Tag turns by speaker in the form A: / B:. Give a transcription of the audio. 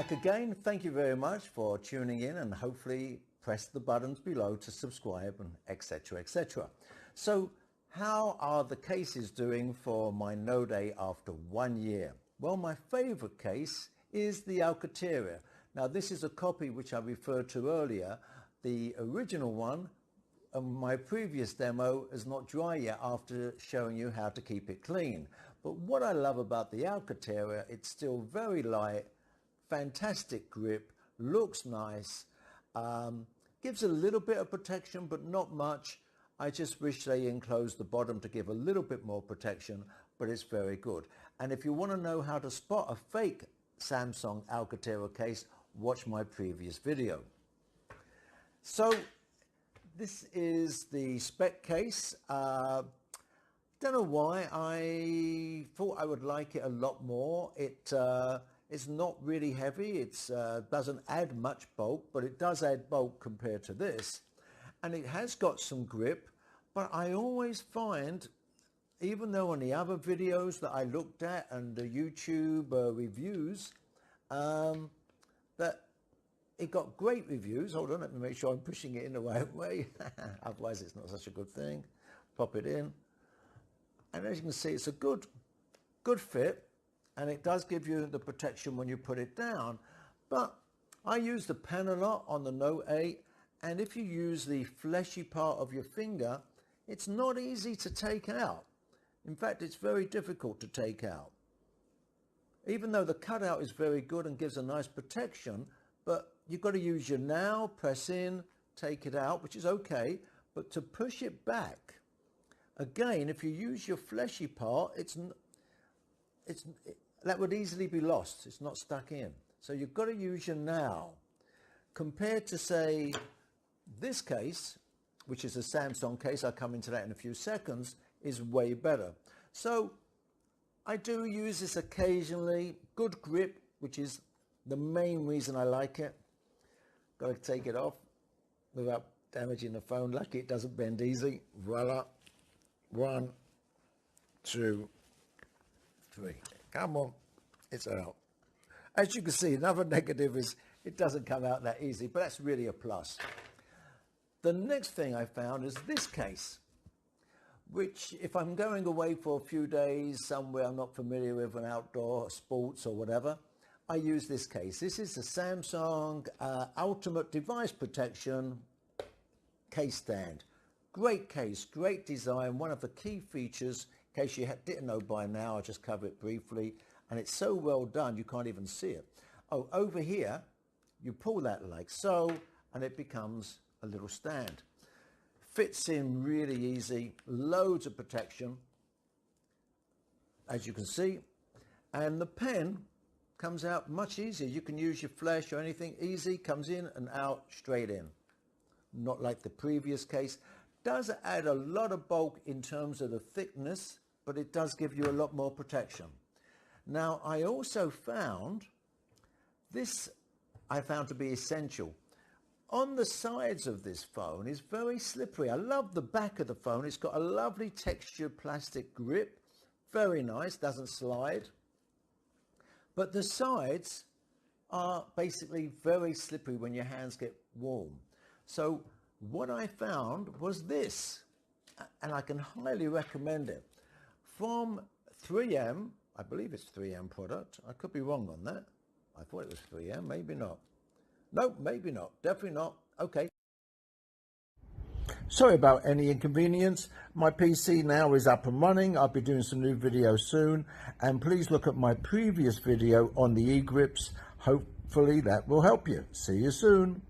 A: back again. Thank you very much for tuning in, and hopefully press the buttons below to subscribe and etc, etc. So how are the cases doing for my Node A after 1 year? Well, my favorite case is the Alcantara. Now this is a copy which I referred to earlier. The original one, my previous demo, is not dry yet after showing you how to keep it clean. But what I love about the Alcantara, it's still very light, fantastic grip, looks nice, gives a little bit of protection but not much. I just wish they enclosed the bottom to give a little bit more protection, but it's very good. And if you want to know how to spot a fake Samsung Alcantara case, watch my previous video. So this is the Speck case. Don't know why, I thought I would like it a lot more. It's not really heavy, it doesn't add much bulk, but it does add bulk compared to this. And it has got some grip, but I always find, even though on the other videos that I looked at and the YouTube reviews, that it got great reviews. Hold on, let me make sure I'm pushing it in the right way. Otherwise it's not such a good thing. Pop it in. And as you can see, it's a good fit, and it does give you the protection when you put it down. But I use the pen a lot on the Note 8, and if you use the fleshy part of your finger, it's not easy to take out. In fact, it's very difficult to take out. Even though the cutout is very good and gives a nice protection, but you've got to use your nail, press in, take it out, which is okay, but to push it back, again, if you use your fleshy part, that would easily be lost. It's not stuck in. So you've got to use your nail. Compared to, say, this case, which is a Sandstone case, I'll come into that in a few seconds, is way better. So I do use this occasionally. Good grip, which is the main reason I like it. Got to take it off without damaging the phone. Lucky it doesn't bend easy. Voila. 1, 2, 3. Come on, it's out. As you can see, another negative is it doesn't come out that easy, but that's really a plus. The next thing I found is this case, which if I'm going away for a few days somewhere I'm not familiar with, an outdoor sports or whatever, I use this case. This is the Samsung Ultimate Device Protection case stand. Great case, great design. One of the key features, in case you didn't know by now, I'll just cover it briefly, and it's so well done you can't even see it. Oh, over here, you pull that like so, and it becomes a little stand. Fits in really easy, loads of protection, as you can see, and the pen comes out much easier. You can use your flash or anything, easy, comes in and out straight in. Not like the previous case. Does add a lot of bulk in terms of the thickness, but it does give you a lot more protection. Now, I also found this, I found to be essential. On the sides of this phone is very slippery. I love the back of the phone. It's got a lovely textured plastic grip. Very nice, doesn't slide. But the sides are basically very slippery when your hands get warm. So what I found was this, and I can highly recommend it. From 3M, I believe it's 3M product. I could be wrong on that. I thought it was 3M, maybe not. No, maybe not, definitely not. Okay. Sorry about any inconvenience. My PC now is up and running. I'll be doing some new videos soon. And please look at my previous video on the e-grips. Hopefully that will help you. See you soon.